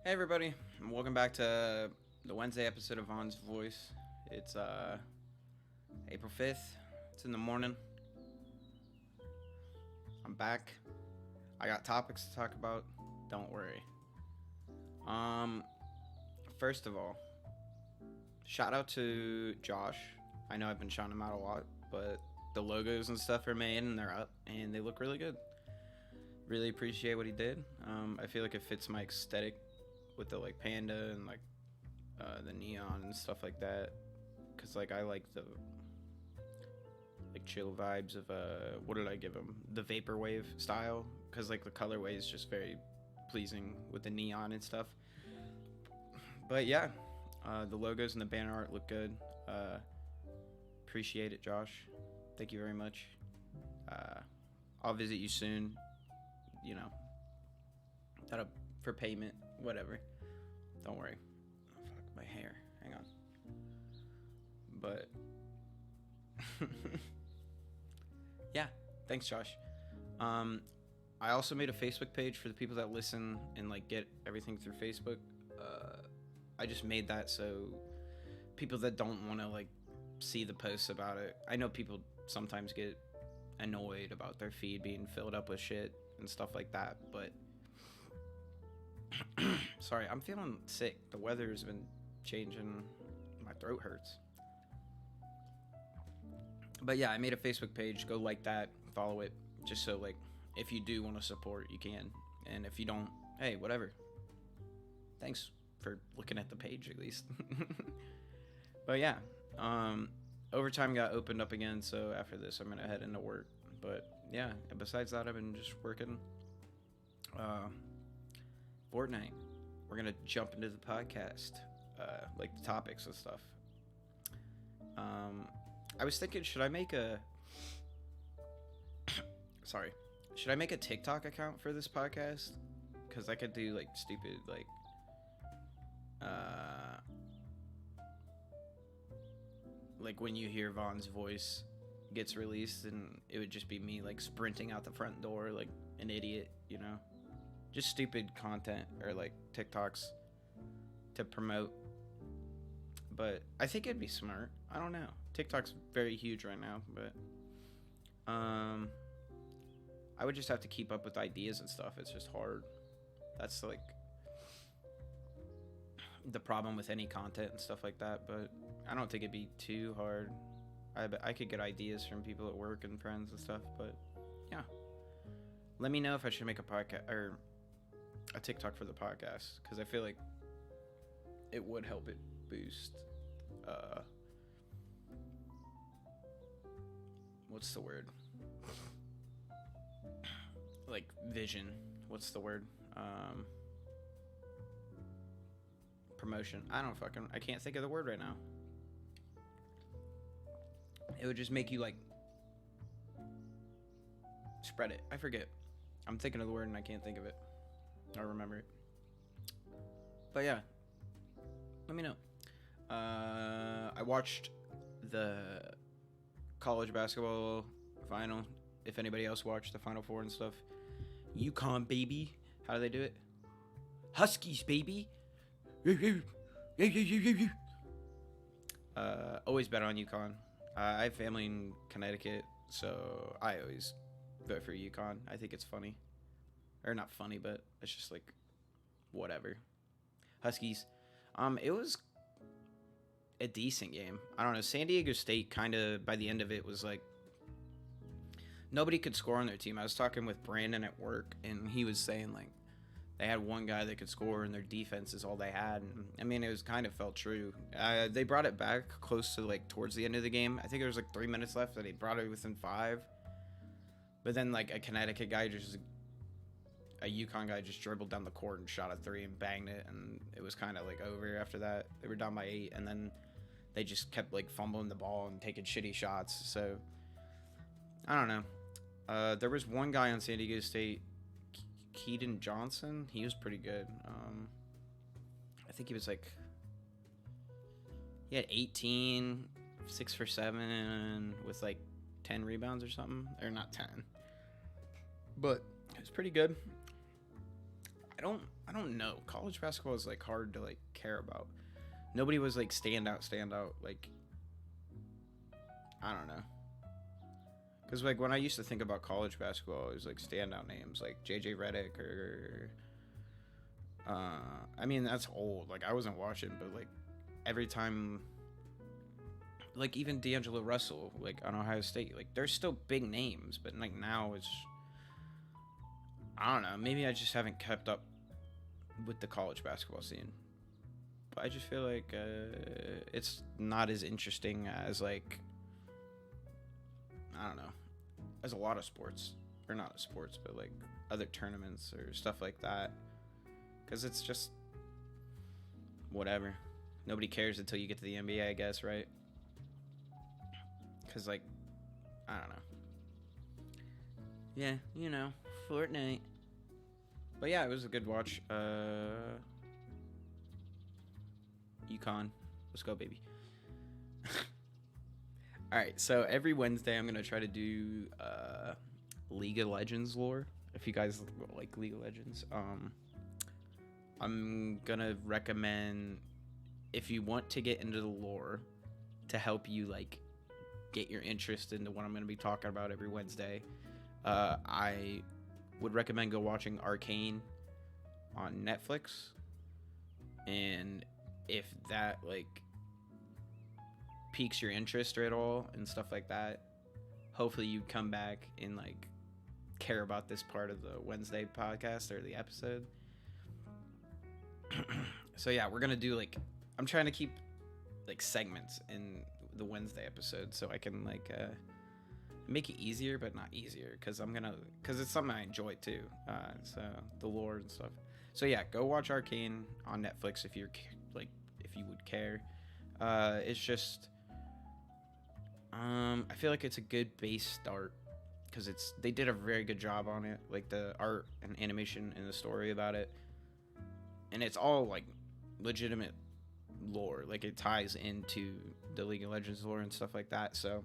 Hey everybody, and welcome back to the Wednesday episode of Vaughn's Voice. It's April 5th. It's in the morning. I'm back. I got topics to talk about. Don't worry. First of all, shout out to Josh. I know I've been shouting him out a lot, but the logos and stuff are made and they're up and they look really good. Really appreciate what he did. I feel like it fits my aesthetic with the like panda and like the neon and stuff like that, because like I like the like chill vibes of what did I give him, the vaporwave style, because like the colorway is just very pleasing with the neon and stuff. But yeah, the logos and the banner art look good. Appreciate it, Josh. Thank you very much. I'll visit you soon, you know, for payment, whatever. Don't worry. Oh, fuck, my hair. Hang on. But yeah, thanks, Josh. I also made a Facebook page for the people that listen and like get everything through Facebook. I just made that so people that don't want to like see the posts about it. I know people sometimes get annoyed about their feed being filled up with shit and stuff like that, but sorry, I'm feeling sick. The weather has been changing. My throat hurts. But yeah, I made a Facebook page. Go like that, follow it, just so like if you do want to support, you can. And if you don't, hey, whatever. Thanks for looking at the page at least. But yeah, overtime got opened up again, so after this I'm gonna head into work. But yeah, besides that, I've been just working. Fortnite. We're gonna jump into the podcast, like the topics and stuff. I was thinking, should I make a TikTok account for this podcast? Because I could do like stupid like when you hear Vaughn's voice gets released, and it would just be me like sprinting out the front door like an idiot, you know? Just stupid content or like TikToks to promote. But I think it'd be smart. I don't know. TikTok's very huge right now, but I would just have to keep up with ideas and stuff. It's just hard. That's like the problem with any content and stuff like that, but I don't think it'd be too hard. I could get ideas from people at work and friends and stuff, but yeah. Let me know if I should make a podcast or a TikTok for the podcast, because I feel like it would help it boost what's the word, like vision, what's the word, promotion. I can't think of the word right now. It would just make you like spread it. I forget. I'm thinking of the word and I can't think of it. I'll remember it. But yeah, let me know. I watched the college basketball final. If anybody else watched the Final Four and stuff. UCONN, baby. How do they do it? Huskies, baby. Always bet on UCONN. I have family in Connecticut, so I always vote for UCONN. I think it's funny. Or not funny, but it's just like whatever. Huskies. It was a decent game. I don't know. San Diego State kind of by the end of it was like nobody could score on their team. I was talking with Brandon at work, and he was saying like they had one guy that could score, and their defense is all they had. And I mean, it was kind of felt true. They brought it back close to like towards the end of the game. I think there was like 3 minutes left, and they brought it within 5. But then like a Connecticut guy a UConn guy just dribbled down the court and shot a 3 and banged it, and it was kind of like over after that. They were down by 8, and then they just kept like fumbling the ball and taking shitty shots. So I don't know. There was one guy on San Diego State, Keaton Johnson. He was pretty good. I think he was like, he had 18, 6 for 7 with like 10 rebounds or something, or not 10, but it was pretty good. I don't know. College basketball is like hard to like care about. Nobody was like stand out. Like, I don't know. Because like when I used to think about college basketball, it was like standout names like JJ Redick or I mean that's old. Like I wasn't watching, but like every time, like even D'Angelo Russell, like on Ohio State, like there's still big names, but like now it's, I don't know. Maybe I just haven't kept up with the college basketball scene. But I just feel like it's not as interesting as like, I don't know, as a lot of sports, or not sports, but like other tournaments or stuff like that. Because it's just whatever. Nobody cares until you get to the NBA, I guess, right? Because like, I don't know. Yeah, you know, Fortnite. But yeah, it was a good watch. UCONN. Let's go, baby. Alright, so every Wednesday I'm going to try to do League of Legends lore. If you guys like League of Legends. I'm going to recommend, if you want to get into the lore to help you like get your interest into what I'm going to be talking about every Wednesday, I would recommend go watching Arcane on Netflix. And if that like piques your interest or at all and stuff like that, hopefully you'd come back and like care about this part of the Wednesday podcast or the episode. So yeah, we're gonna do like, I'm trying to keep like segments in the Wednesday episode so I can like make it easier but not easier, because it's something I enjoy too, so the lore and stuff. So yeah, go watch Arcane on Netflix if you're like, if you would care. It's just I feel like it's a good base start because they did a very good job on it, like the art and animation and the story about it, and it's all like legitimate lore, like it ties into the League of Legends lore and stuff like that. So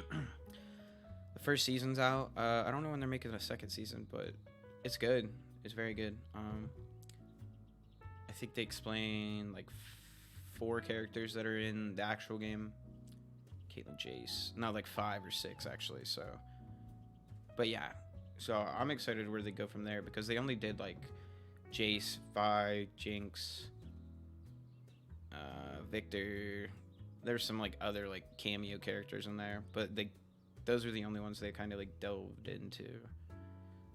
the first season's out. I don't know when they're making a second season, but it's good. It's very good. I think they explain like 4 characters that are in the actual game. Caitlyn, Jace, not like 5 or 6 actually. So, but yeah, so I'm excited where they go from there, because they only did like Jace, Vi, Jinx, Victor. There's some like other like cameo characters in there, but those are the only ones they kind of like delved into.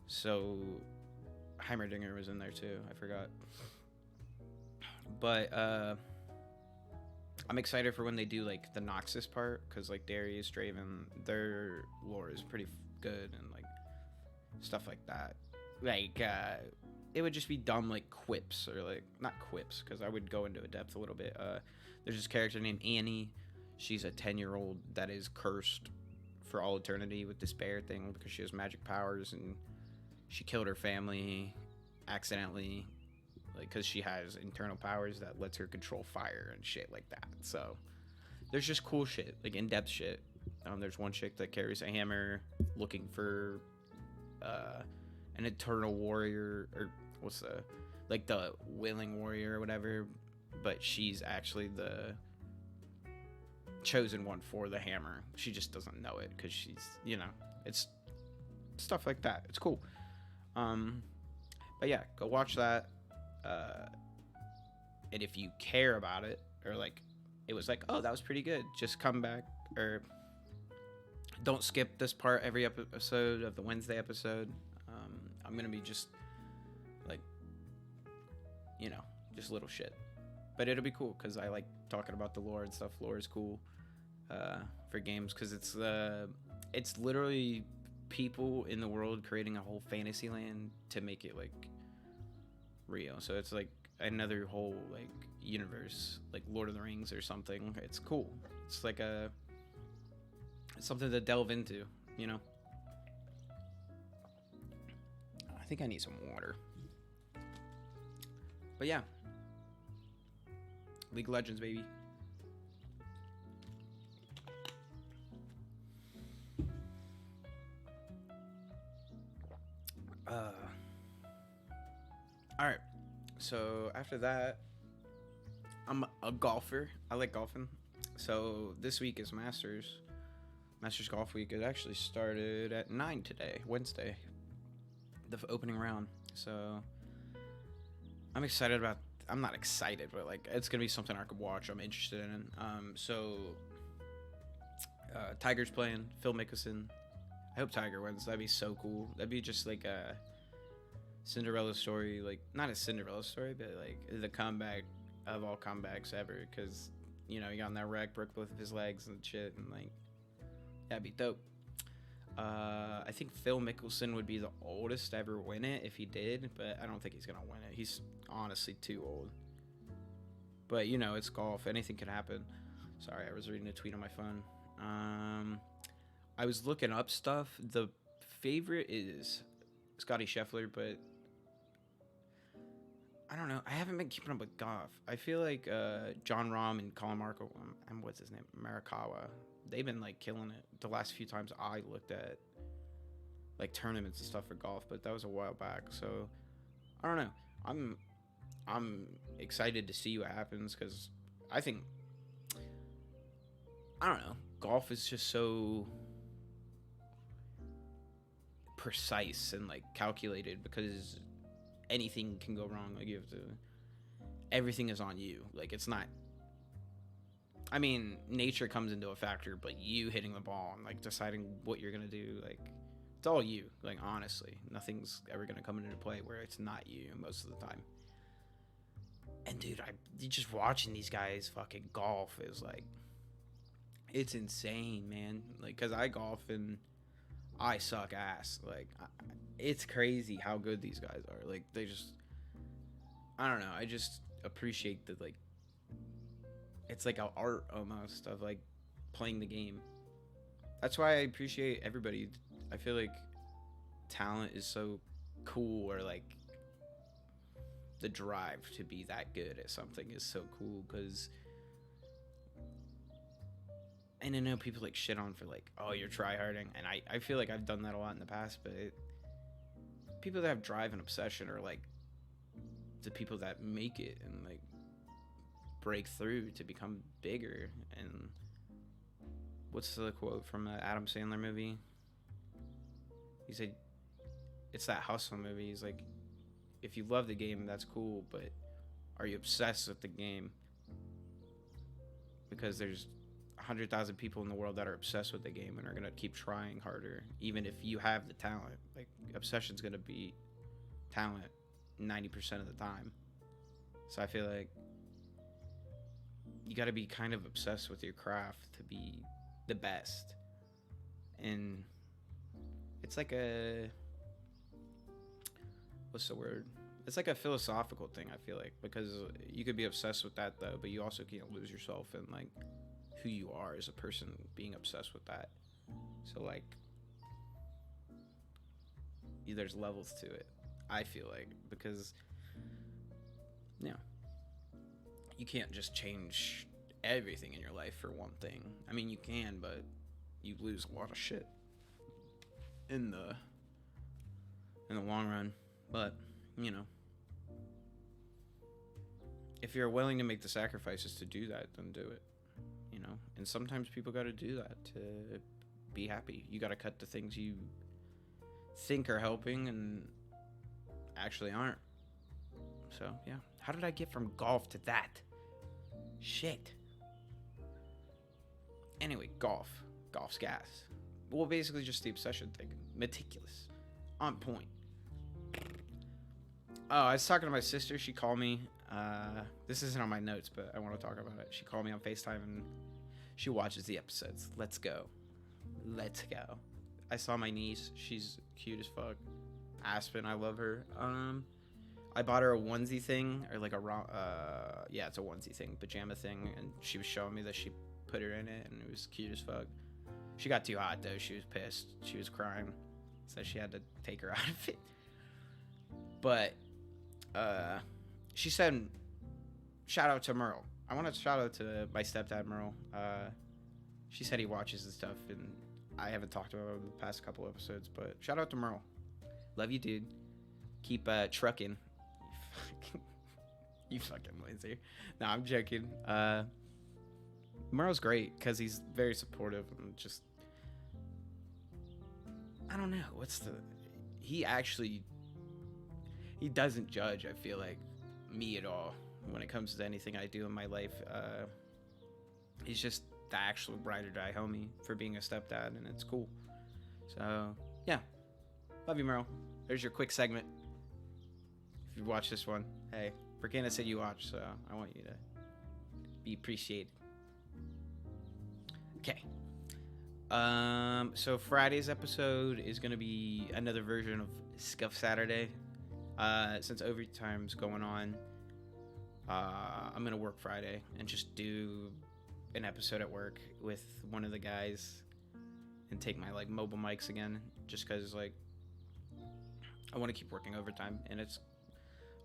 So Heimerdinger was in there too. I forgot. But I'm excited for when they do like the Noxus part, because like Darius, Draven, their lore is pretty good and like stuff like that. Like it would just be dumb like quips, or like not quips, because I would go into a depth a little bit. There's this character named Annie. She's a 10-year-old that is cursed for all eternity with this bear thing because she has magic powers, and she killed her family accidentally, like because she has internal powers that lets her control fire and shit like that. So there's just cool shit, like in-depth shit. There's one chick that carries a hammer looking for an eternal warrior, or what's the willing warrior or whatever, but she's actually the chosen one for the hammer. She just doesn't know it because she's, it's stuff like that. It's cool. But yeah, go watch that. And if you care about it, or like it was like, oh, that was pretty good, just come back, or don't skip this part every episode of the Wednesday episode. I'm gonna be just like, just little shit, but it'll be cool because I like talking about the lore and stuff. Lore is cool for games, because it's literally people in the world creating a whole fantasy land to make it like real. So it's like another whole like universe, like Lord of the Rings or something. It's cool. It's like it's something to delve into, I think I need some water. But yeah, League of Legends, baby. So after that, I'm a golfer. I like golfing. So this week is Masters Golf Week. It actually started at 9 today, Wednesday, the opening round. So I'm excited about. I'm not excited, but like it's gonna be something I could watch. I'm interested in. Tiger's playing. Phil Mickelson. I hope Tiger wins. That'd be so cool. That'd be just like a Cinderella story. Like not a Cinderella story, but like the comeback of all comebacks ever. Because you know he got in that wreck, broke both of his legs and shit, and like that'd be dope. I think Phil Mickelson would be the oldest to ever win it if he did, but I don't think he's gonna win it. He's honestly too old. But you know, it's golf. Anything can happen. Sorry, I was reading a tweet on my phone. I was looking up stuff. The favorite is Scotty Scheffler, but I don't know. I haven't been keeping up with golf. I feel like John Rahm and Colin Marco and what's his name, Marikawa. They've been like killing it the last few times I looked at like tournaments and stuff for golf, but that was a while back. So I don't know. I'm excited to see what happens because I think I don't know. Golf is just so precise and like calculated because anything can go wrong. Like you have to. Everything is on you. Like it's not. I mean, nature comes into a factor, but you hitting the ball and like deciding what you're gonna do, like it's all you. Like honestly, nothing's ever gonna come into play where it's not you most of the time. And dude, just watching these guys fucking golf is like, it's insane, man. Like, cause I golf and I suck ass. Like, it's crazy how good these guys are. Like, they just, I don't know. I just appreciate the like. It's like an art almost of like playing the game. That's why I appreciate everybody. I feel like talent is so cool, or like the drive to be that good at something is so cool. Because and I know people like shit on for like, oh, you're tryharding, and I feel like I've done that a lot in the past, but people that have drive and obsession are like the people that make it and like break through to become bigger. And what's the quote from the Adam Sandler movie? He said, it's that Hustle movie. He's like, if you love the game, that's cool, but are you obsessed with the game? Because there's 100,000 people in the world that are obsessed with the game and are gonna keep trying harder, even if you have the talent. Like obsession's gonna be talent 90% of the time. So I feel like you got to be kind of obsessed with your craft to be the best. And it's like what's the word? It's like a philosophical thing, I feel like, because you could be obsessed with that though, but you also can't lose yourself in like who you are as a person being obsessed with that. So like there's levels to it, I feel like, because you know, you can't just change everything in your life for one thing. I mean, you can, but you lose a lot of shit in the long run. But, you know, if you're willing to make the sacrifices to do that, then do it. You know, and sometimes people got to do that to be happy. You got to cut the things you think are helping and actually aren't. So, yeah. How did I get from golf to that? Shit. Anyway, golf's gas. Well, basically just the obsession thing. Meticulous, on point. Oh, I was talking to my sister. She called me. This isn't on my notes, but I want to talk about it. She called me on FaceTime and she watches the episodes. Let's go. I saw my niece. She's cute as fuck. Aspen, I love her. I bought her a onesie thing, or like yeah, it's a onesie thing, pajama thing, and she was showing me that she put her in it, and it was cute as fuck. She got too hot though. She was pissed. She was crying, so she had to take her out of it. But she said, shout out to Merle. I want to shout out to my stepdad, Merle. She said he watches this stuff, and I haven't talked about it the past couple episodes, but shout out to Merle. Love you, dude. Keep trucking. You fucking lazy. No, I'm joking. Merle's great because he's very supportive and just, I don't know, he actually, he doesn't judge, I feel like, me at all when it comes to anything I do in my life. He's just the actual ride or die homie for being a stepdad, and it's cool. So, yeah. Love you, Merle. There's your quick segment. If you watch this one, hey, Brianna said you watch, so I want you to be appreciated. Okay. So Friday's episode is gonna be another version of Scuff Saturday. Since overtime's going on, I'm gonna work Friday and just do an episode at work with one of the guys and take my like mobile mics again, just because like I want to keep working overtime, and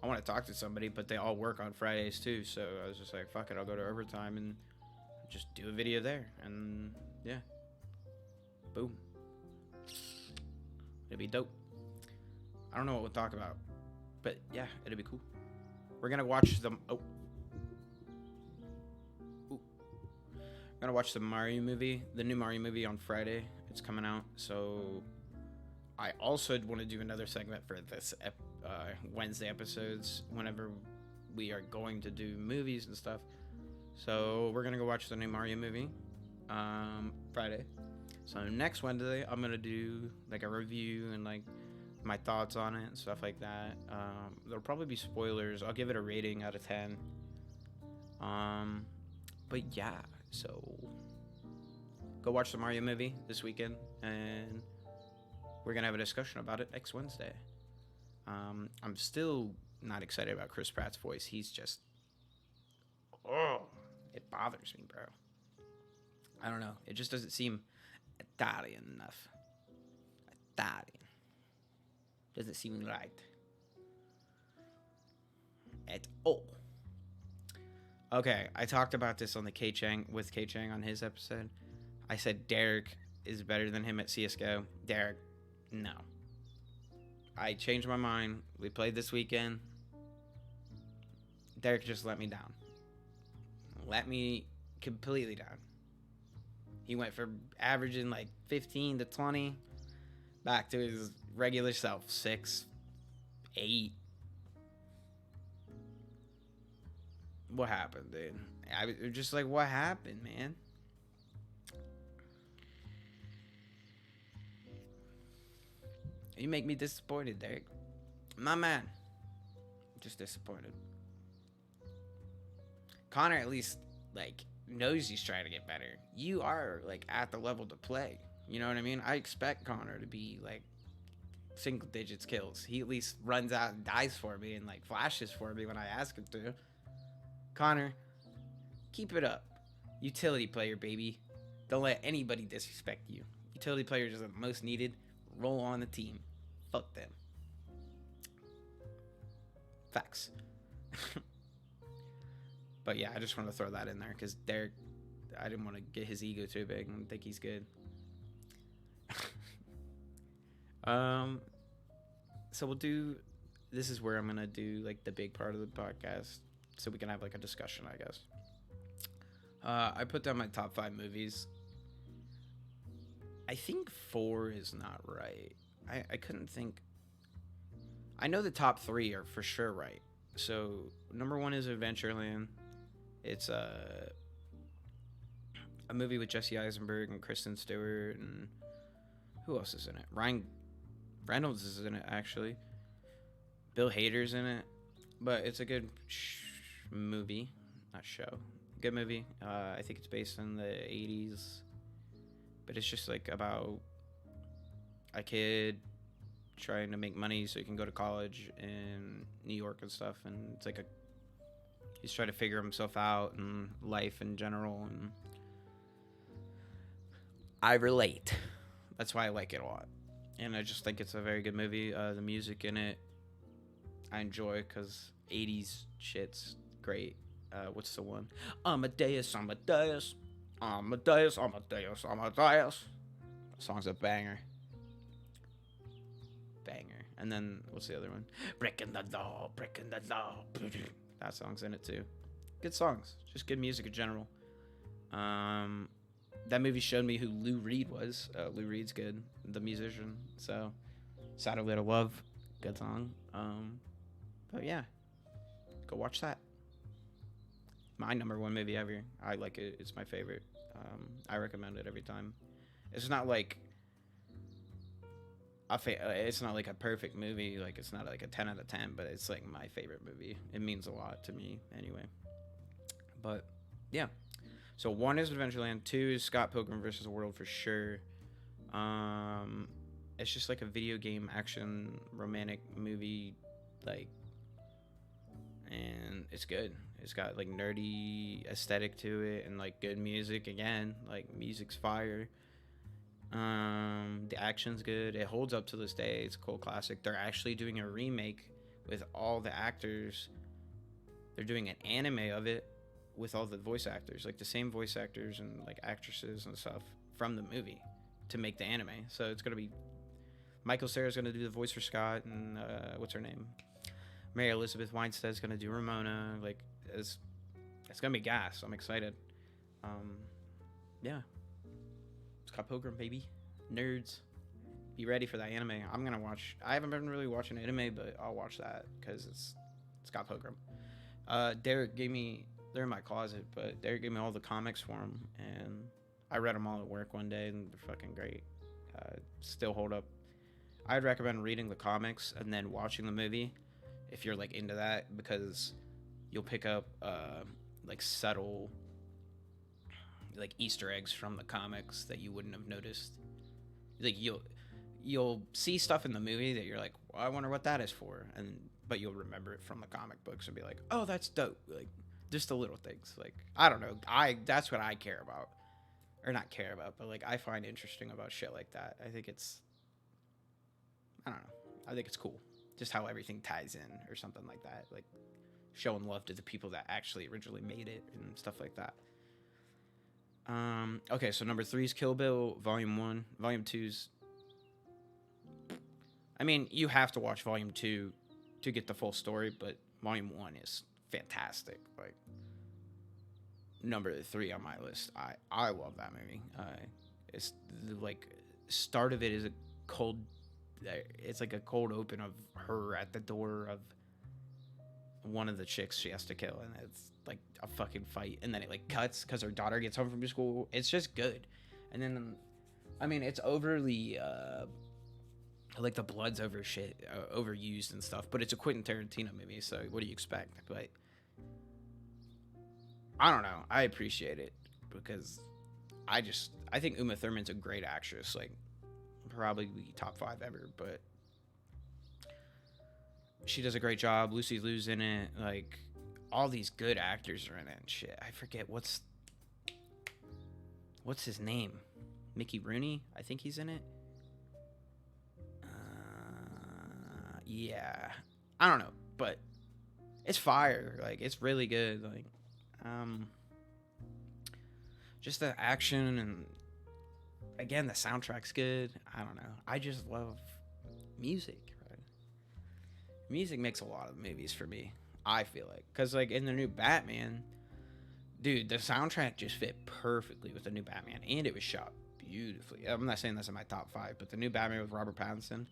I want to talk to somebody, but they all work on Fridays too, so I was just like, fuck it, I'll go to overtime and just do a video there, and yeah, boom, it'll be dope. I don't know what we'll talk about, but yeah, it'll be cool. We're gonna watch the we're gonna watch the Mario movie, the new Mario movie on Friday. It's coming out, so I also want to do another segment for this Wednesday episodes whenever we are going to do movies and stuff. So we're gonna go watch the new Mario movie Friday. So next Wednesday I'm gonna do like a review and like my thoughts on it and stuff like that. There'll probably be spoilers. I'll give it a rating out of 10. But yeah, so go watch the Mario movie this weekend, and we're gonna have a discussion about it next Wednesday. I'm still not excited about Chris Pratt's voice. He's just, it bothers me, bro. I don't know. It just doesn't seem Italian enough. Italian. Doesn't seem right at all. Okay, I talked about this on the K Chang on his episode. I said Derek is better than him at CSGO. Derek, no. I changed my mind. We played this weekend. Derek just let me down. Let me completely down. He went from averaging like 15 to 20 back to his regular self, 6, 8. What happened, dude? I was just like, what happened, man? You make me disappointed, Derek. My man. Just disappointed. Connor at least, like, knows he's trying to get better. You are, like, at the level to play. You know what I mean? I expect Connor to be, like, single digits kills. He at least runs out and dies for me and, like, flashes for me when I ask him to. Connor, keep it up. Utility player, baby. Don't let anybody disrespect you. Utility players are the most needed. Roll on the team. Fuck them. Facts. But yeah, I just want to throw that in there because Derek, I didn't want to get his ego too big and think he's good. So we'll do, this is where I'm going to do like the big part of the podcast so we can have like a discussion, I guess. I put down my top 5 movies. I think 4 is not right. I couldn't think. I know the top 3 are for sure right. So number 1 is Adventureland. It's a movie with Jesse Eisenberg and Kristen Stewart, and who else is in it? Ryan Reynolds is in it, actually. Bill Hader's in it, but it's a good movie, not show. Good movie. I think it's based in the 80s, but it's just like about a kid trying to make money so he can go to college in New York and stuff, and it's like he's trying to figure himself out and life in general, and I relate. That's why I like it a lot, and I just think it's a very good movie. The music in it I enjoy because 80s shit's great. What's the one? Amadeus. That song's a banger. And then what's the other one? Breaking the law. That song's in it too. Good songs, just good music in general. That movie showed me who Lou Reed was. Lou Reed's good, the musician. So, Satellite of Love, good song. But yeah, go watch that. My number one movie ever. I like it. It's my favorite. I recommend it every time. It's not like it's not like a perfect movie. Like it's not like a 10 out of 10, but it's like my favorite movie. It means a lot to me anyway. But yeah. So 1 is Adventureland, 2 is Scott Pilgrim vs. the World for sure. It's just like a video game action romantic movie, like, and it's good. It's got like nerdy aesthetic to it and like good music again. Like music's fire. The action's good. It holds up to this day. It's a cult classic. They're actually doing a remake with all the actors. They're doing an anime of it with all the voice actors, like the same voice actors and like actresses and stuff from the movie to make the anime. So it's gonna be Michael Cera's gonna do the voice for Scott, and what's her name? Mary Elizabeth Winstead's gonna do Ramona. Like it's gonna be gas. I'm excited. Yeah. Scott Pilgrim, baby. Nerds. Be ready for that anime. I'm gonna watch. I haven't been really watching anime, but I'll watch that because it's Scott Pilgrim. Derek gave me. They're in my closet, but Derek gave me all the comics for them, and I read them all at work one day, and they're fucking great. Still hold up. I'd recommend reading the comics and then watching the movie if you're like into that, because you'll pick up like subtle like Easter eggs from the comics that you wouldn't have noticed. Like you'll see stuff in the movie that you're like, well, I wonder what that is for, but you'll remember it from the comic books and be like, oh, that's dope. Like just the little things. Like I don't know, that's what I care about, or not care about, but like I find interesting about shit like that. I think it's cool, just how everything ties in or something like that. Like showing love to the people that actually originally made it and stuff like that. Okay, so number 3 is Kill Bill Volume 1. Volume 2's... I mean, you have to watch Volume 2 to get the full story, but Volume 1 is fantastic. Like, number 3 on my list. I love that movie. It's, like, start of it is a cold... It's like a cold open of her at the door of one of the chicks she has to kill, and it's like a fucking fight, and then it like cuts because her daughter gets home from school. It's just good. And then I mean, it's overly like the blood's overused and stuff, but it's a Quentin Tarantino movie, so what do you expect? But I don't know, I appreciate it because I think Uma Thurman's a great actress, like probably top 5 ever, but she does a great job. Lucy Liu's in it. Like, all these good actors are in it and shit. I forget what's his name? Mickey Rooney? I think he's in it. Yeah. I don't know, but it's fire. Like, it's really good. Like, just the action and, again, the soundtrack's good. I don't know. I just love music. Music makes a lot of movies for me, I feel like. Because, like, in the new Batman, dude, the soundtrack just fit perfectly with the new Batman. And it was shot beautifully. I'm not saying that's in my top 5, but the new Batman with Robert Pattinson,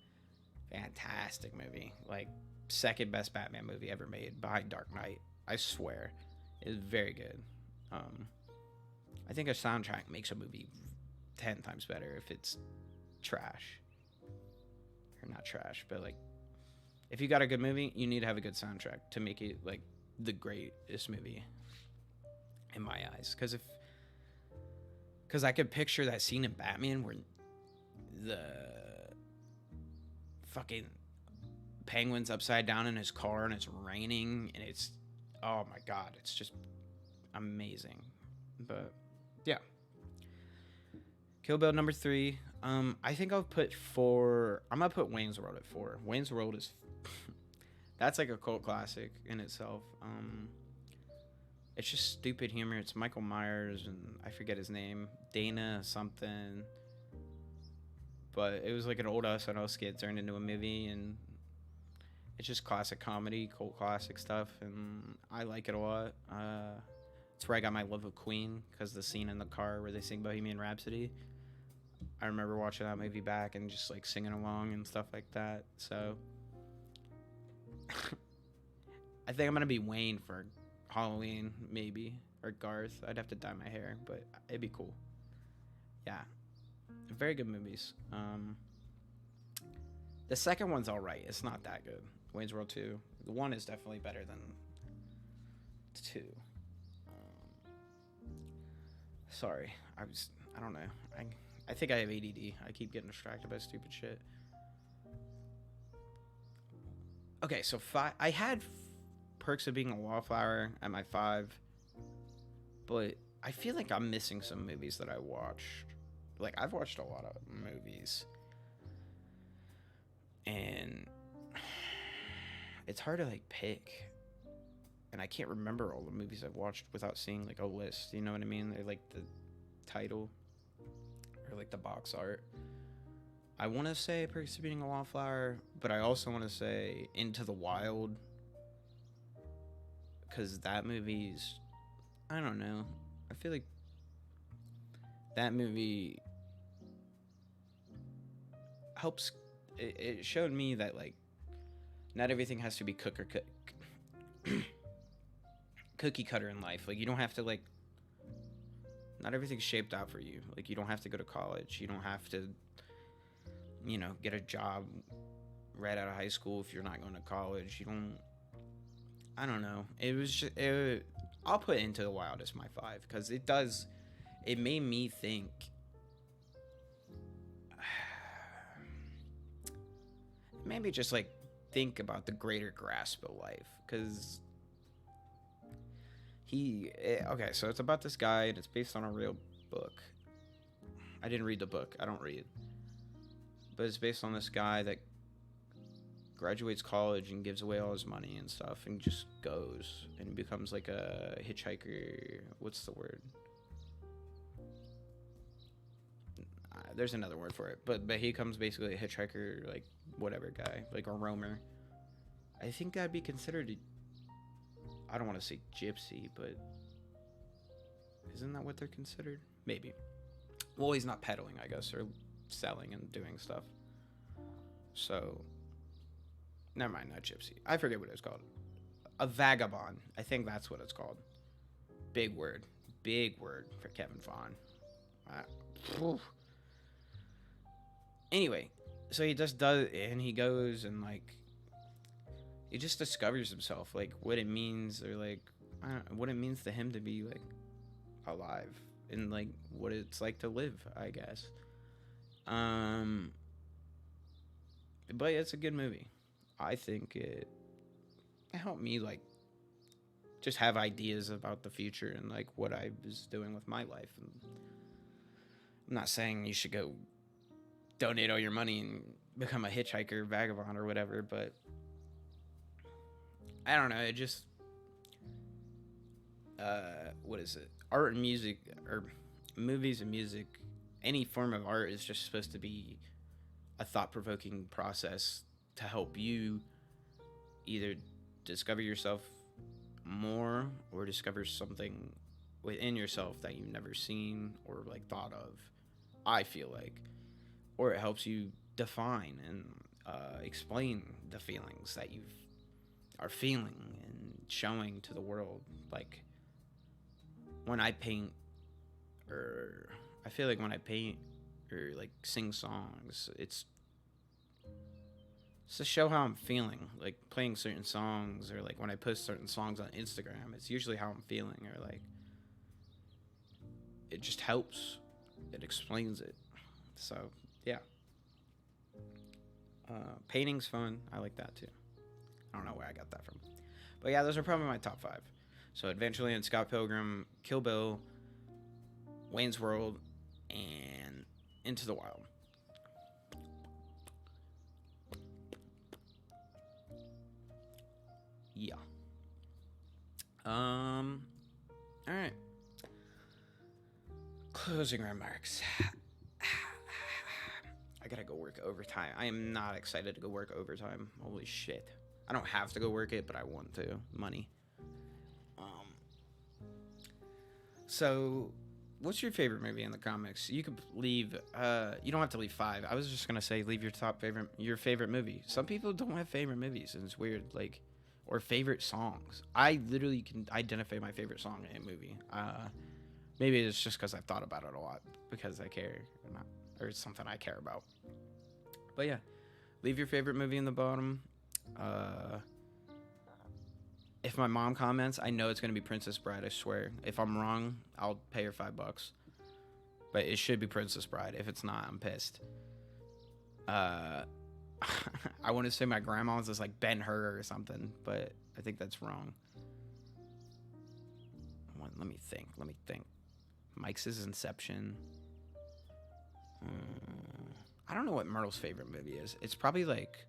fantastic movie. Like, second best Batman movie ever made, behind Dark Knight. I swear. It's very good. I think a soundtrack makes a movie 10 times better if it's trash. Or not trash, but, like, if you got a good movie, you need to have a good soundtrack to make it like the greatest movie in my eyes. Because I could picture that scene in Batman where the fucking Penguin's upside down in his car and it's raining and it's, oh my god, it's just amazing. But yeah, Kill Bill number 3. I think I'll put 4. I'm gonna put Wayne's World at 4. Wayne's World is that's like a cult classic in itself. It's just stupid humor. It's Michael Myers and I forget his name, Dana something. But it was like an old SNL skit turned into a movie, and It's just classic comedy, cult classic stuff, and I like it a lot. It's where I got my love of Queen, because the scene in the car where they sing Bohemian Rhapsody, I remember watching that movie back and just like singing along and stuff like that. So I think I'm gonna be Wayne for Halloween, maybe, or Garth. I'd have to dye my hair, but it'd be cool. Yeah, very good movies. The second one's all right. It's not that good. Wayne's World 2. The one is definitely better than 2. Sorry, I don't know. I think I have ADD. I keep getting distracted by stupid shit. Okay, so 5. I had Perks of Being a Wallflower at my 5, but I feel like I'm missing some movies that I watched. Like, I've watched a lot of movies, and it's hard to like pick, and I can't remember all the movies I've watched without seeing like a list. You know what I mean? They're like the title or like the box art. I want to say Perks of Being a Wallflower, but I also want to say Into the Wild, because that movie's, I don't know, I feel like that movie helps. It showed me that like not everything has to be cookie cutter in life. Like, you don't have to like, not everything's shaped out for you. Like, you don't have to go to college. You don't have to, you know, get a job right out of high school if you're not going to college. You don't, I don't know. It was just, I'll put Into the Wild as my 5, because it made me think. Maybe just like think about the greater grasp of life, because okay, so it's about this guy, and it's based on a real book. I didn't read the book. I don't read. But it's based on this guy that graduates college and gives away all his money and stuff, and just goes and becomes like a hitchhiker. What's the word? There's another word for it, but he becomes basically a hitchhiker, like whatever guy, like a roamer. I think that'd be considered, I don't want to say gypsy, but isn't that what they're considered? Maybe. Well, he's not peddling, I guess, or selling and doing stuff. So, never mind, not gypsy. I forget what it was called. A vagabond. I think that's what it's called. Big word. Big word for Kevin Vaughn. Anyway, so he just does, and he goes and like, he just discovers himself, like what it means, or like what it means to him to be like alive, and like what it's like to live, I guess. But it's a good movie. I think it helped me like just have ideas about the future and like what I was doing with my life. And I'm not saying you should go donate all your money and become a hitchhiker, vagabond, or whatever, but I don't know. It just, what is it? Art and music, or movies and music, any form of art is just supposed to be a thought-provoking process to help you either discover yourself more or discover something within yourself that you've never seen or like thought of, I feel like. Or it helps you define and explain the feelings that you are feeling and showing to the world. Like when I paint, or I feel like when I paint or like sing songs, it's to show how I'm feeling. Like playing certain songs, or like when I post certain songs on Instagram, it's usually how I'm feeling, or like it just helps. It explains it. So yeah. Painting's fun. I like that too. I don't know where I got that from. But yeah, those are probably my top 5. So Adventureland, Scott Pilgrim, Kill Bill, Wayne's World, and Into the Wild. Yeah. Alright. Closing remarks. I gotta go work overtime. I am not excited to go work overtime. Holy shit. I don't have to go work it, but I want to. Money. So, what's your favorite movie in the comics? You could leave. You don't have to leave 5. I was just gonna say leave your favorite movie. Some people don't have favorite movies, and it's weird. Like, or favorite songs. I literally can identify my favorite song in a movie. Maybe it's just because I've thought about it a lot because I care, or it's something I care about. But yeah, leave your favorite movie in the bottom. If my mom comments, I know it's gonna be Princess Bride. I swear. If I'm wrong, I'll pay her $5. But it should be Princess Bride. If it's not, I'm pissed. I want to say my grandma's is like Ben Hur or something, but I think that's wrong. Let me think. Mike's is Inception. I don't know what Myrtle's favorite movie is. It's probably like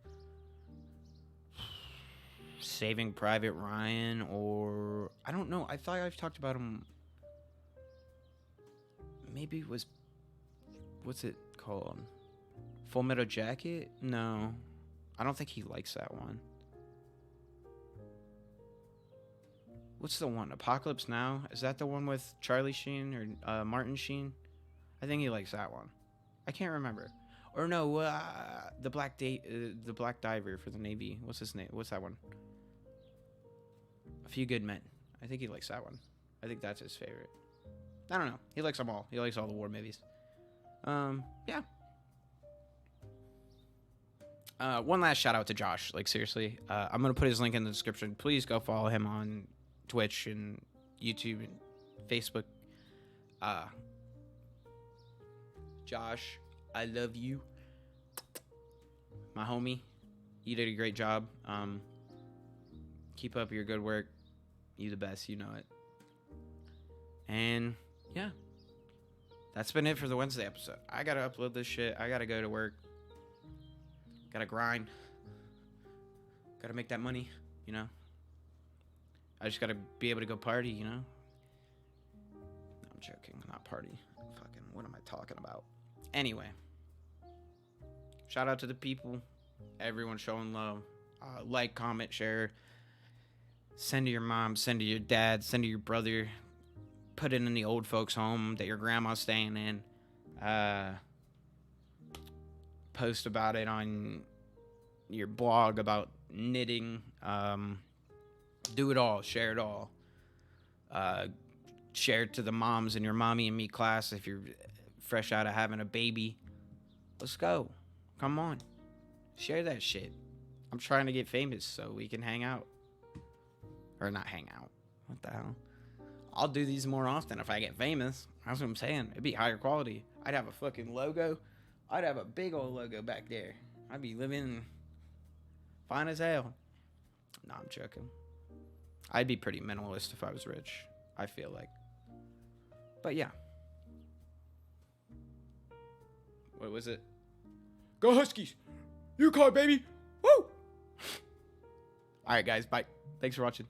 Saving Private Ryan, or I don't know. I thought I've talked about him. Maybe it was, what's it called? Full Metal Jacket? No, I don't think he likes that one. What's the one? Apocalypse Now? Is that the one with Charlie Sheen or Martin Sheen? I think he likes that one. I can't remember. Or no, the Black Diver for the Navy. What's his name? What's that one? A Few Good Men. I think he likes that one. I think that's his favorite. I don't know. He likes them all. He likes all the war movies. Yeah. One last shout out to Josh. Like, seriously. I'm going to put his link in the description. Please go follow him on Twitch and YouTube and Facebook. Josh, I love you. My homie. You did a great job. Keep up your good work. You the best. You know it. And, yeah. That's been it for the Wednesday episode. I got to upload this shit. I got to go to work. Got to grind. Got to make that money, you know. I just got to be able to go party, you know. No, I'm joking. Not party. Fucking, what am I talking about? Anyway. Shout out to the people. Everyone showing love. Like, comment, share. Send to your mom. Send to your dad. Send to your brother. Put it in the old folks' home that your grandma's staying in. Post about it on your blog about knitting. Do it all. Share it all. Share it to the moms in your mommy and me class if you're fresh out of having a baby. Let's go. Come on. Share that shit. I'm trying to get famous so we can hang out. Or not hang out. What the hell? I'll do these more often if I get famous. That's what I'm saying. It'd be higher quality. I'd have a fucking logo. I'd have a big old logo back there. I'd be living fine as hell. Nah, I'm joking. I'd be pretty minimalist if I was rich, I feel like. But yeah. What was it? Go Huskies! UCONN, baby! Woo! Alright, guys. Bye. Thanks for watching.